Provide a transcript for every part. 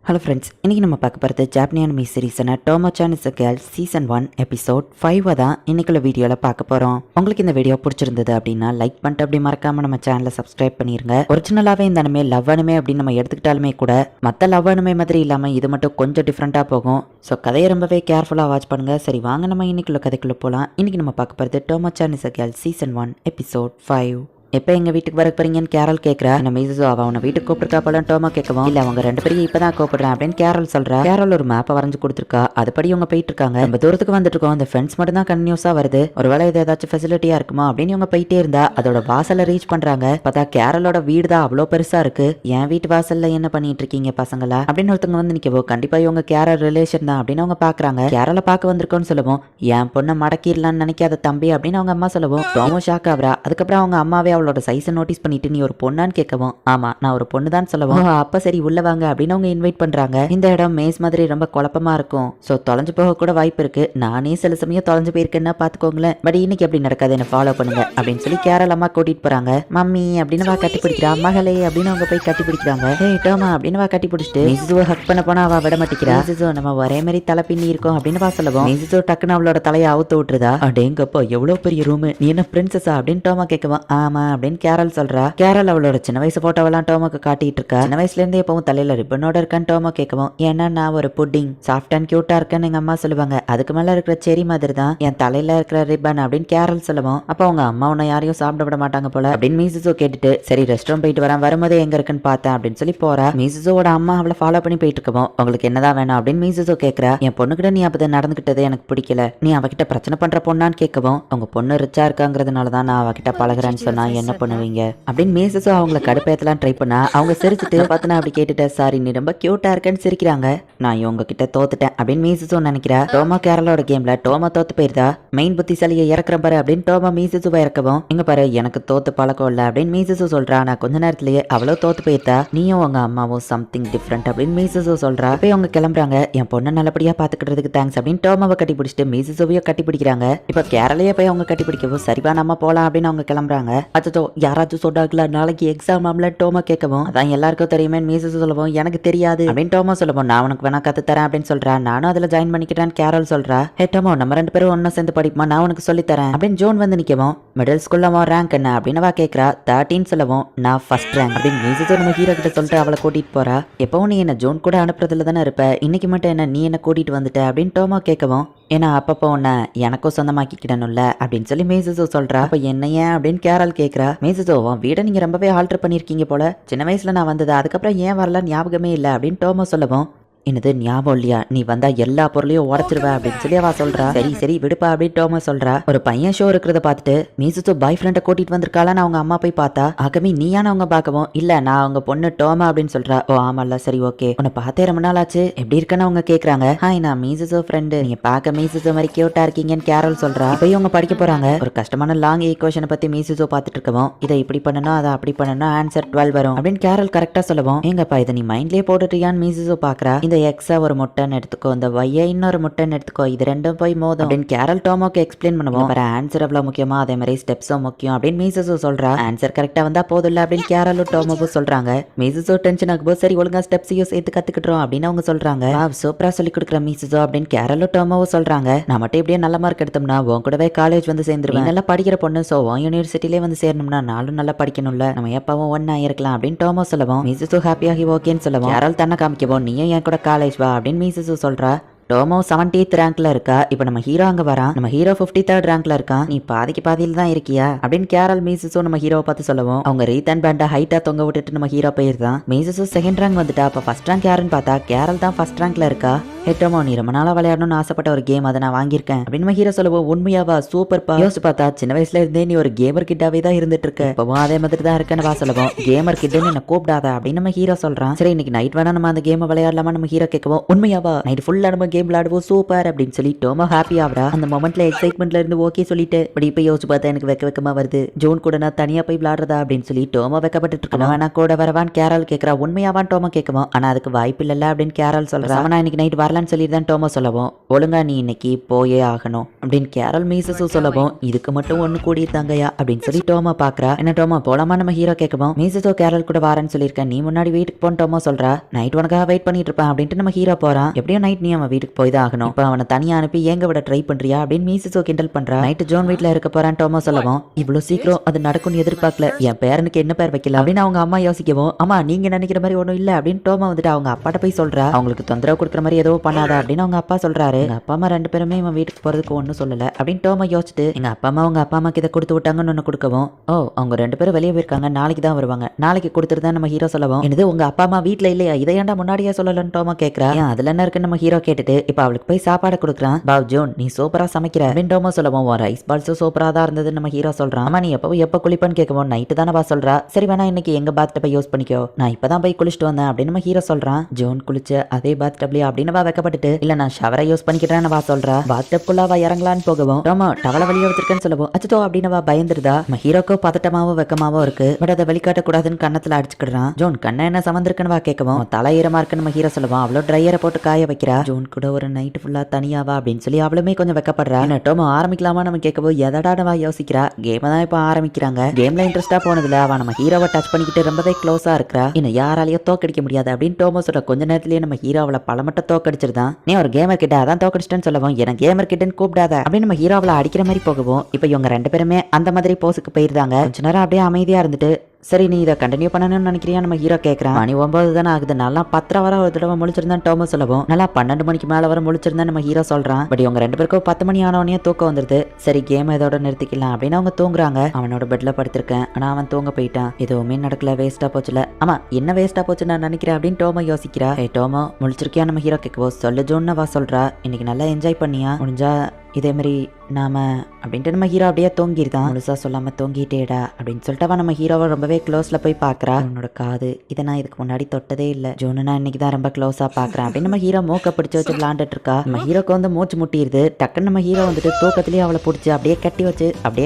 Hello friends, இன்றைக்கி நம்ம பார்க்க போகிறது ஜாப்பனியன் மீ சீரீஸான Tomo-chan is a Girl season 1 episode 5 தான் இன்னைக்குள்ள வீடியோவில் பார்க்க போகிறோம். உங்களுக்கு இந்த வீடியோ பிடிச்சிருந்தது அப்படின்னா லைக் பண்ணிட்டு அப்படி மறக்காமல் நம்ம சேனலை சப்ஸ்கிரைப் பண்ணிடுங்க. ஒரிஜினலாகவே இந்த அனிமே லவ் அனிமே அப்படின்னு நம்ம எடுத்துக்கிட்டாலுமே கூட மற்ற லவ் அனிமே மாதிரி இல்லாமல் இது மட்டும் கொஞ்சம் டிஃப்ரெண்ட்டாக போகும். ஸோ கதையை ரொம்பவே கேர்ஃபுல்லாக வாட்ச் பண்ணுங்கள். சரி வாங்க நம்ம இன்னைக்குள்ள கதைக்குள்ளே போகலாம். இன்றைக்கி நம்ம பார்க்க போகிறது Tomo-chan is a Girl season 1 episode 5. எப்போ எங்கள் வீட்டுக்கு வர போறீங்கன்னு கேரல் கேட்குறா. நம்ம மீசோ அவன் அவனை வீட்டுக்கு கூப்பிட்டுருக்கா போல டோமா கேட்கவும், இல்லை அவங்க ரெண்டு பேரும் இப்போ தான் கூப்பிடுறேன் அப்படின்னு கேரல் சொல்கிறா. கேரல் ஒரு மேப்பை வரைஞ்சு கொடுத்துருக்கா. அதுபடி இவங்க போயிட்டு இருக்காங்க. நம்ம தூரத்துக்கு வந்துட்டு இருக்கோம். அந்த ஃப்ரெண்ட்ஸ் மட்டும் தான் கன்யூஸாக வருது. ஒருவேளை இது ஏதாச்சும் ஃபெசிலிட்டியாக இருக்குமா அப்படின்னு இவங்க போயிட்டே இருந்தா அதோட வாசலை ரீச் பண்ணுறாங்க. பார்த்தா கேரலோட வீடு தான் அவ்வளோ பெருசாக இருக்கு. என் வீட்டு வாசல்ல என்ன பண்ணிட்டு இருக்கீங்க பசங்களா அப்படின்னு ஒருத்தவங்க வந்து நிற்கவோ, கண்டிப்பாக இவங்க கேரல் ரிலேஷன் தான் அப்படின்னு அவங்க பார்க்குறாங்க. கேரளை பார்க்க வந்திருக்கோன்னு சொல்லவும், என் பொண்ணை மடக்கிடலான்னு நினைக்காத தம்பி அப்படின்னு அவங்க அம்மா சொல்லவும் டோமோ ஷாக் ஆகுறா. அதுக்கப்புறம் அவங்க அம்மாவே அவளோட சைஸை நோட்டீஸ் பண்ணிட்டு நீ ஒரு பொண்ணான்னு கேட்கவும், ஆமா நான் ஒரு பொண்ணு தான் சொல்லவும், அப்ப சரி உள்ள வாங்க அப்படின்னு அவங்க இன்வைட் பண்றாங்க. இந்த இடம் மேஸ் மாதிரி ரொம்ப குழப்பமா இருக்கும். சோ தொலைஞ்சு போக கூட வாய்ப்பு இருக்கு. நானே சில சமயம் தொலைஞ்சு போயிருக்கேன்னா பாத்துக்கோங்களேன். பட் இன்னைக்கு அப்படி நடக்காது, என்ன ஃபாலோ பண்ணுங்க அப்படின்னு சொல்லி கேரள் அம்மா கூட்டிட்டு போறாங்க. மம்மி அப்படின்னு வா கட்டி பிடிக்கிறா. மகளே அப்படின்னு அவங்க போய் கட்டி பிடிக்கிறாங்க. ஹே டோமா அப்படின்னு வா கட்டி பிடிச்சிட்டு மிசுவை ஹக் பண்ண போனா அவ விட மாட்டேங்கிறா. மிசுசோ நம்ம ஒரே மாதிரி தலை பின்னி இருக்கோம் அப்படின்னு வா சொல்லவும், மிசுசோ டக்குன்னு அவளோட தலையை அவுத்து விட்டுருதா. அடேங்கப்போ எவ்வளவு பெரிய ரூம், நீ என்ன பிரின்சஸா அப்படின்னு டோமா கேட்கவும், ஆமா அப்படின்னு கேரள் சொல்றா. கேரள் அவளோட சின்ன வயசு போட்டோவெல்லாம் டோமாக்கு காட்டிட்டு இருக்கா. சின்ன வயசுல இருந்தே எப்பவும் தலையில ரிப்பனோட இருக்கான்னு டோமா கேட்கவும், ஏன்னா நான் ஒரு புட்டிங் சாஃப்ட் அண்ட் கியூட்டா இருக்கேன்னு எங்க அம்மா சொல்லுவாங்க. அதுக்கு மேல இருக்கிற செரி மாதிரி தான் என் தலையில இருக்கிற ரிப்பன் அப்படின்னு கேரள் சொல்லுவோம். அப்ப அவங்க அம்மா உன்னை யாரையும் சாப்பிட விட மாட்டாங்க போல அப்படின்னு மீசுசோ கேட்டுட்டு, சரி ரெஸ்ட் ரூம் போயிட்டு வரேன், வரும்போதே எங்க இருக்குன்னு பார்த்தேன் அப்படின்னு சொல்லி போறா. மீசுசோட அம்மா அவளை ஃபாலோ பண்ணி போயிட்டு இருக்கவும், உங்களுக்கு என்னதான் வேணும் அப்படின்னு மீசுசோ கேட்கறா. என் பொண்ணுகிட்ட நீ அப்பதான் நடந்துகிட்டது எனக்கு பிடிக்கல. நீ அவகிட்ட பிரச்சனை பண்ற பொண்ணான்னு கேட்கவும், அவங்க பொண்ணு ரிச்சா இருக்காங்கிறதுனால தான் நான் அவகிட்ட பழகுறேன்னு சொன்னா என்ன பண்ணுவீங்க அப்படின்னு மீசுசோ அவங்கள கடுப்பேத்தலாம் ட்ரை பண்ணா. அவங்க சிரிச்சுட்டு பார்த்தனா அப்படி கேட்டுட்ட, சாரி நீ ரொம்ப கியூட்டா இருக்கேன்னு சிரிக்கிறாங்க. நான் இவங்க கிட்ட தோத்துட்டேன் அப்படின்னு மீசுசோ நினைக்கிறா. டோமா கேரளோட கேம்ல டோமா தோத்து போயிருந்தா. மெயின் புத்திசாலியை இறக்குற பாரு அப்படின்னு டோமா மீசுசுவை இறக்கவும், இங்க பாரு எனக்கு தோத்து பழக்கம் இல்ல அப்படின்னு மீசுசோ சொல்றா. நான் கொஞ்ச நேரத்திலேயே அவ்வளவு தோத்து போயிருந்தா. நீயும் உங்க அம்மாவும் சம்திங் டிஃப்ரெண்ட் அப்படின்னு மீசுசோ சொல்றா. போய் அவங்க கிளம்புறாங்க. என் பொண்ணை நல்லபடியா பாத்துக்கிறதுக்கு தேங்க்ஸ் அப்படின்னு டோமாவை கட்டி பிடிச்சிட்டு மீசுசோவையும் கட்டி பிடிக்கிறாங்க. இப்ப கேரளையே போய் அவங்க கட்டி பிடிக்கவும், சரிவா நம்ம போலாம் அப்படின்னு அவங்க கிளம்புறாங்க. அச்சோ யாராச்சும் சொன்னாங்களா நாளைக்கு எக்ஸாம் ஆம்ல டோமா கேட்கவும், அதான் எல்லாருக்கும் தெரியுமே மீசஸ் சொல்லவும், எனக்கு தெரியாது அப்படின்னு டோமா சொல்லவும், நான் உனக்கு வேணா கத்து தரேன் அப்படின்னு சொல்றா. நானும் அதுல ஜாயின் பண்ணிக்கிறேன்னு கேரல் சொல்றா. ஹே டோமோ நம்ம ரெண்டு பேரும் ஒன்னும் சேர்ந்து படிப்போமா, நான் உனக்கு சொல்லி தரேன் அப்படின்னு ஜோன் வந்து நிக்கவும், மிடில் ஸ்கூல்ல ரேங்க் என்ன அப்படின்னு கேட்கறா. 13 சொல்லவும், நான் ஃபர்ஸ்ட் ரேங்க் அப்படின்னு மீசஸ் நம்ம ஹீரோ கிட்ட சொல்லிட்டு அவளை கூட்டிட்டு போறா. எப்பவும் நீ என்ன ஜோன் கூட அனுப்புறதுல தானே இருப்ப, இன்னைக்கு மட்டும் என்ன நீ என்ன கூட்டிட்டு வந்துட்ட அப்படின்னு டோமா கேட்கவும், ஏன்னா அப்பப்போ உன்ன எனக்கும் சொந்தமாக்கிக்கிடணும்ல அப்படின்னு சொல்லி மீசுசோ சொல்றா. அப்ப என்ன ஏன் அப்படின்னு கேரல் கேட்கறா. மீசுசோ வீடை நீங்க ரொம்பவே ஆல்டர் பண்ணிருக்கீங்க போல, சின்ன வயசுல நான் வந்தது அதுக்கப்புறம் ஏன் வரல ஞாபகமே இல்லை அப்படின்னு டோமா சொல்லவும், என்னது ஞாபகம் இல்லையா, நீ வந்தா எல்லா பொருளையும் உடச்சிருவ அப்படின்னு சொல்லி அவ சொல்றா. சரி சரி விடுப்பா அப்படின்னு டோமா சொல்றா. ஒரு பையன் ஷோ இருக்கிறத பார்த்துட்டு மீசுசோ பாய் ஃப்ரெண்டை கூட்டிட்டு வந்திருக்காளான்னு அவங்க அம்மா போய் பார்த்தா, ஆகவே நீயான அவங்க பார்க்கவும், இல்ல நான் அவங்க பொண்ணு டோமா அப்படின்னு சொல்றா. ஓ ஆமால சரி ஓகே, உன்னை பார்த்தே ரொம்ப நாள் ஆச்சு, எப்படி இருக்குன்னு அவங்க கேக்குறாங்க. ஹாய் நான் மீசுசோ ஃப்ரெண்டு, நீங்க பார்க்க மீசுசோ மாதிரி கியூட்டா இருக்கீங்கன்னு கேரல் சொல்றா. இப்போ இவங்க படிக்க போறாங்க. ஒரு கஷ்டமான லாங் ஈக்குவேஷனை பத்தி மீசுசோ பார்த்துட்டு இருக்கவும், இதை இப்படி பண்ணணும் அதை அப்படி பண்ணணும் ஆன்சர் 12 வரும் அப்படின்னு கேரல் கரெக்டா சொல்லவும், எங்கப்பா இதை நீ மைண்ட்லயே போட்டுட்டியான்னு மீசுசோ பாக்குறா. இந்த எக்ஸா ஒரு முட்டைன்னு எடுத்துக்கோ, இந்த ஒய்யை இன்னொரு முட்டைன்னு எடுத்துக்கோ, இது ரெண்டும் போய் மோதும் அப்படின்னு கேரல் டோமோக்கு எக்ஸ்பிளைன் பண்ணுவோம். ஆன்சர் எவ்வளவு முக்கியமா அதே மாதிரி ஸ்டெப்ஸும் முக்கியம் அப்படின்னு மீசுசோ சொல்றா. ஆன்சர் கரெக்டா வந்தா போதும் இல்ல அப்படின்னு கேரலும் டோமோவும் சொல்றாங்க. மீசுசோ டென்ஷன் ஆகும்போது சரி ஒழுங்கா ஸ்டெப்ஸையும் சேர்த்து கத்துக்கிட்டோம் அப்படின்னு அவங்க சொல்றாங்க. சூப்பரா சொல்லி கொடுக்குற மீசுசோ அப்படின்னு கேரலும் டோமோவும் சொல்றாங்க. நான் மட்டும் இப்படியே நல்ல மார்க் எடுத்தோம்னா உன் கூடவே காலேஜ் வந்து சேர்ந்துருவேன், நல்லா படிக்கிற பொண்ணு, சோ யூனிவர்சிட்டிலே வந்து சேரணும்னா நானும் நல்லா படிக்கணும்ல, நம்ம எப்பவும் ஒன்னா இருக்கலாம் அப்படின்னு டோமோ சொல்லவும், மீசுசோ ஹாப்பியாகி ஓகேன்னு சொல்லவும், கேரல் தன்னை காமிக்கவும், நீயும் என் கூட காலேஜ் வா அப்படின்னு மீசுசோ சொல்றா. டோமோ 70th ரேங்க்ல இருக்கா. இப்ப நம்ம ஹீரோ அங்க வரான். நம்ம ஹீரோ 53rd ரேங்க்ல இருக்கான். நீ பாதிக்கு பாதியில தான் இருக்கியா அப்படின்னு கேரல் மீசுசோ நம்ம ஹீரோவை பார்த்து சொல்லவும், அவங்க ரீத்தன் பேண்ட ஹைட்டா தொங்க விட்டுட்டு நம்ம ஹீரோ போயிருந்தான். மீசுசோ செகண்ட் ரேங்க் வந்துட்டா. அப்ப ஃபர்ஸ்ட் ரேங்க் யாருன்னு பார்த்தா கேரல் தான் ஃபர்ஸ்ட் ரேங்க்ல இருக்கா. டோமோ நீ ரொம்ப நாளா விளையாடணும்னு ஆசைப்பட்ட ஒரு கேம் அதை நான் வாங்கியிருக்கேன் அப்படின்னு நம்ம ஹீரோ சொல்லவும், உண்மையாவா சூப்பர் பா, யோசிச்சு பார்த்தா சின்ன வயசுல இருந்தே நீ ஒரு கேமர் கிட்டாவே தான் இருந்துட்டு இருக்க, இப்பவும் அதே மாதிரி தான் இருக்கேன்னு வா சொல்லவும், கேமர் கிட்டுன்னு என்ன கூப்பிடாத அப்படின்னு நம்ம ஹீரோ சொல்றான். சரி இன்னைக்கு நைட் வேணா நம்ம அந்த கேம் விளையாடலாமா நம்ம ஹீரோ கேட்கவும், உண்மையாவா நைட் ஃபுல்லா நம்ம கேம் விளையாடுவோம் சூப்பர் அப்படின்னு சொல்லி டோமோ ஹாப்பி ஆகுறா. அந்த மொமெண்ட்ல எக்ஸைட்மெண்ட்ல இருந்து ஓகே சொல்லிட்டு இப்படி இப்ப யோசிச்சு பார்த்தா எனக்கு வெக்கமா வருது. ஜோன் கூட நான் தனியா போய் விளையாடுறதா அப்படின்னு சொல்லி டோமோ வெக்கப்பட்டு இருக்கணும். வேணா கூட வரவான் கேரல் கேட்கறா. உண்மையாவான் டோமோ கேட்கவும் ஆனா அதுக்கு வாய்ப்பு இல்ல அப்படின்னு கேரல் சொல்றா. அவனா இன்னைக்கு நைட் வரலான்னு சொல்லிட்டு டோமோ சொல்லவும் ஒழுங்கா நீ இன்னைக்கு போயே ஆகணும் அப்படின்னு கேரல் மீசஸும் சொல்லவும் இதுக்கு மட்டும் ஒண்ணு கூடியிருந்தாங்கயா அப்படின்னு சொல்லி டோமோ பாக்குறா. என்ன டோமோ போலாமா நம்ம ஹீரோ கேட்கவும் மீசஸோ கேரல் கூட வரேன்னு சொல்லியிருக்கேன், நீ முன்னாடி வீட்டுக்கு போன டோமோ சொல்றா. நைட் உனக்காக வெயிட் பண்ணிட்டு இருப்பேன் அப்படின்ட்டு நம்ம ஹீரோ போறான். எப்படியும் நைட் நீ அவன் வீட்டுக்கு போய் தான் ஆகணும். இப்ப அவனை தனியா அனுப்பி ஏங்க விட ட்ரை பண்றியா அப்படின்னு மீசஸோ கிண்டல் பண்றா. நைட் ஜோன் வீட்ல இருக்க போறான் டோமோ சொல்லவும் இவ்வளவு சீக்கிரம் அது நடக்கும்னு எதிர்பார்க்கல, என் பேரனுக்கு என்ன பேர் வைக்கல அப்படின்னு அவங்க அம்மா யோசிக்கவும் அம்மா நீங்க நினைக்கிற மாதிரி ஒண்ணும் இல்ல அப்படின்னு டோமா வந்துட்டு அவங்க அப்பாட்ட போய் சொல்றா. அவங்களுக்கு தொந்தரவு கொடுக்குற மாதிரி ஏதோ பண்ணாத அப்படின்னு அவங்க அப்பா சொல்றாரு. எங்க அப்பா அம்மா ரெண்டு பேருமே இவன் வீட்டுக்கு போறதுக்கு ஒன்னும் சொல்லல அப்படின்னு டோமா யோசிச்சுட்டு எங்க அப்பா அம்மா உங்க அப்பா அம்மாக்கு இதை கொடுத்து விட்டாங்கன்னு ஒண்ணு கொடுக்கவும் ஓ அவங்க ரெண்டு பேரும் வெளியே போயிருக்காங்க, நாளைக்கு தான் வருவாங்க, நாளைக்கு கொடுத்துட்டு தான் நம்ம ஹீரோ சொல்லவும் என்னது உங்க அப்பா அம்மா வீட்டுல இல்லையா, இதை ஏன்டா முன்னாடியே சொல்லலன்னு டோமா கேட்கறா. அதுல என்ன இருக்குன்னு நம்ம ஹீரோ கேட்டுட்டு இப்ப அவளுக்கு போய் சாப்பாடு கொடுக்குறான். பாவ் ஜோன் நீ சூப்பரா சமைக்கிற அப்படின்னு டோமா சொல்லவும் ரைஸ் பால்ஸும் சூப்பரா தான் இருந்தது நம்ம ஹீரோ சொல்றான். ஆமா நீ எப்ப குளிப்பான்னு கேட்கவும் நைட்டு தானே சொல்றா. சரி வேணா இன்னைக்கு எங்க பாத் டப்பை யூஸ் பண்ணிக்கோ, நான் இப்பதான் போய் குளிச்சுட்டு வந்தேன் அப்படின்னு நம்ம ஹீரோ சொல்றான். ஜோன் குளிச்ச அதே பாத் டப்லயா அப்படின்னு வைக்கப்பட்டு இல்ல நான் ஷவரை யூஸ் பண்ணிக்கிறேன்னு சொல்றா. பாத் டப்குள்ள இறங்கலான்னு போகவும் ரொம்ப டவலை வழியா வச்சிருக்கேன்னு சொல்லவும் அச்சோ அப்படின்னு பயந்துருதா. நம்ம ஹீரோக்கோ பதட்டமாவும் வெக்கமாவும் இருக்கு. பட் அதை வெளிக்காட்ட கூடாதுன்னு கண்ணத்துல அடிச்சுக்கிடுறான். ஜோன் கண்ணை என்ன சமந்திருக்குன்னு கேட்கவும் தலை ஈரமா இருக்குன்னு நம்ம ஹீரோ சொல்லுவான். அவ்வளோ ட்ரையரை போட்டு காய வைக்கிறா. ஜோன் கூட ஒரு நைட் ஃபுல்லா தனியாவா அப்படின்னு சொல்லி அவளுமே கொஞ்சம் வெக்கப்படுறா. டோமோ ஆரம்பிக்கலாமா நம்ம கேட்கவும் எதடா யோசிக்கிறா. கேம் தான் இப்ப ஆரம்பிக்கிறாங்க. கேம்ல இன்ட்ரெஸ்டா போனதுல அவ நம்ம ஹீரோவை டச் பண்ணிக்கிட்டு ரொம்பவே க்ளோஸா இருக்கிறா. இன்னும் யாராலையும் தோக்கடிக்க முடியாது அப்படின்னு டோமோ சொல்ற கொஞ்ச நேரத்திலேயே நம்ம ஹீரோவளை பலமட்ட தோக்கடிச்சிருதான். நீ ஒரு கேமர் கிட்ட அதான் தோக்கடிச்சிட்டேன்னு சொல்லவும் எனக்கு கேமர் கிட்டன்னு கூப்பிடாத அப்படின்னு நம்ம ஹீரோவளை அடிக்கிற மாதிரி போகவும் இப்ப இவங்க ரெண்டு பேருமே அந்த மாதிரி போஸுக்கு போயிருந்தாங்க. கொஞ்ச நேரம் அப்படியே அமைதியா இருந்துட்டு சரி நீ இதை கண்டினியூ பண்ணணும்னு நினைக்கிறியா நம்ம ஹீரோ கேட்கறான். மணி 9 தானே ஆகுது, நல்லா 10 வர ஒரு தடவை முழிச்சிருந்தான் டோமோ சொல்லவும் நல்லா 12 மணிக்கு மேல வர முழிச்சிருந்தா நம்ம ஹீரோ சொல்றான். பட் இவங்க ரெண்டு பேருக்கும் 10 மணி ஆனவனே தூக்கம் வந்துருது. சரி கேம் இதோட நிறுத்திக்கலாம் அப்படின்னு அவங்க தூங்குறாங்க. அவனோட பெட்ல படுத்திருக்கேன் ஆனா அவன் தூங்க போயிட்டான். எதுவுமே நடக்கல, வேஸ்டா போச்சுல. ஆமா என்ன வேஸ்டா போச்சு நான் நினைக்கிறேன் அப்படின்னு டோமோ யோசிக்கிறா. டோமோ முழிச்சிருக்கியா நம்ம ஹீரோ கேட்கவோ சொல்லு ஜோன்னு சொல்றா. இன்னைக்கு நல்லா என்ஜாய் பண்ணியா, முடிஞ்சா இதே மாதிரி நாம அப்படின்ட்டு நம்ம ஹீரோ அப்படியே தூங்கிருந்தான். முழுசா சொல்லாம தூங்கிட்டேடா அப்படின்னு சொல்லிட்டு நம்ம ஹீரோவை ரொம்பவே க்ளோஸ்ல போய் பாக்குறா. உன்னோட காது இதை நான் இதுக்கு முன்னாடி தொட்டதே இல்ல ஜோனு, நான் இன்னைக்கு தான் ரொம்ப க்ளோஸா பாக்குறேன் அப்படின்னு நம்ம ஹீரோ மூக்க பிடிச்சு வச்சு விளாண்டுட்டு இருக்கா. நம்ம ஹீரோக்கு வந்து மூச்சு முட்டிடுது. டக்குன்னு நம்ம ஹீரோ வந்துட்டு தூக்கத்திலேயே அவளை பிடிச்சி அப்படியே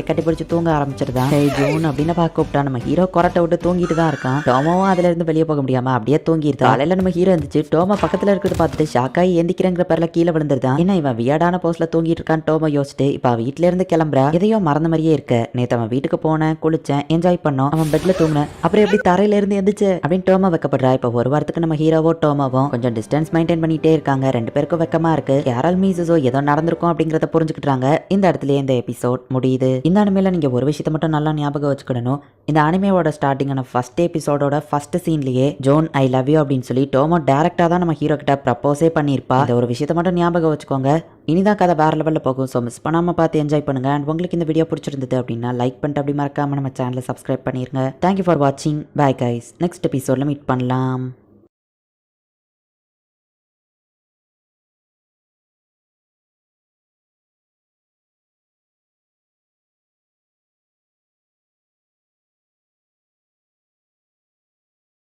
கட்டி பிடிச்சு தூங்க ஆரம்பிச்சிருதான். ஜோன் அப்படின்னு கூப்பிட்டா. நம்ம ஹீரோ கொரட்டை விட்டு தூங்கிட்டு தான் இருக்கான். டோமோவும் அதுல இருந்து வெளியே போக முடியாம அப்படியே தூங்கிடுது. காலையில நம்ம ஹீரோ இருந்துச்சு டோமோ பக்கத்துல இருக்கிறது பார்த்துட்டு ஷாக்காய் எந்திக்கிறங்கிற பேர்ல கீழே விழுந்துருதான். ஏன்னா இவன் வியாடான போஸ்ட்ல தூங்கிட்டு இருக்கான் டோமோ யோசிச்சுட்டு இப்ப வீட்டுல இருந்து கிளம்புறா. எதையோ மறந்த மாதிரியே இருக்க. நேத்து அவன் வீட்டுக்கு போனேன், குளிச்சேன், என்ஜாய் பண்ணோம், அவன் பெட்ல தூங்கினேன், அப்புறம் எப்படி தரையில இருந்து எந்திரிச்சு அப்படின்னு டோமா வைக்கப்படுறா. இப்ப ஒரு வாரத்துக்கு நம்ம ஹீரோவோ டோமாவும் கொஞ்சம் டிஸ்டன்ஸ் மெயின்டைன் பண்ணிட்டே இருக்காங்க. ரெண்டு பேருக்கும் வெக்கமா இருக்கு. கேரல் மீசஸோ ஏதோ நடந்திருக்கும் அப்படிங்கறத புரிஞ்சுக்கிட்டாங்க. இந்த இடத்துல இந்த எபிசோட் முடியுது. இந்த அனிமேல நீங்க ஒரு விஷயத்தை மட்டும் நல்லா ஞாபகம் வச்சுக்கணும். இந்த அனிமேவோட ஸ்டார்டிங்கான ஃபர்ஸ்ட் எபிசோடோட ஃபர்ஸ்ட் சீன்லயே ஜோன் ஐ லவ் யூ அப்படின்னு சொல்லி டோமோ டைரக்டா தான் நம்ம ஹீரோ கிட்ட ப்ரப்போஸே பண்ணிருப்பா. இந்த ஒரு விஷயத்தை மட்டும் ஞாபகம் வச்சுக்கோங்க. இனிதான் கதை வேற லெவலில் போகும். ஸோ மிஸ் பண்ணாமல் பார்த்து என்ஜாய் பண்ணுங்க. அண்ட் உங்களுக்கு இந்த வீடியோ பிடிச்சிருந்தது அப்படின்னா லைக் பண்ணிட்டு அப்படி மறக்காம நம்ம சேனலை சப்ஸ்கிரைப் பண்ணிருங்க. தேங்க்யூ ஃபார் வாட்சிங். Bye guys. நெக்ஸ்ட் எபிசோட்ல மீட் பண்ணலாம்.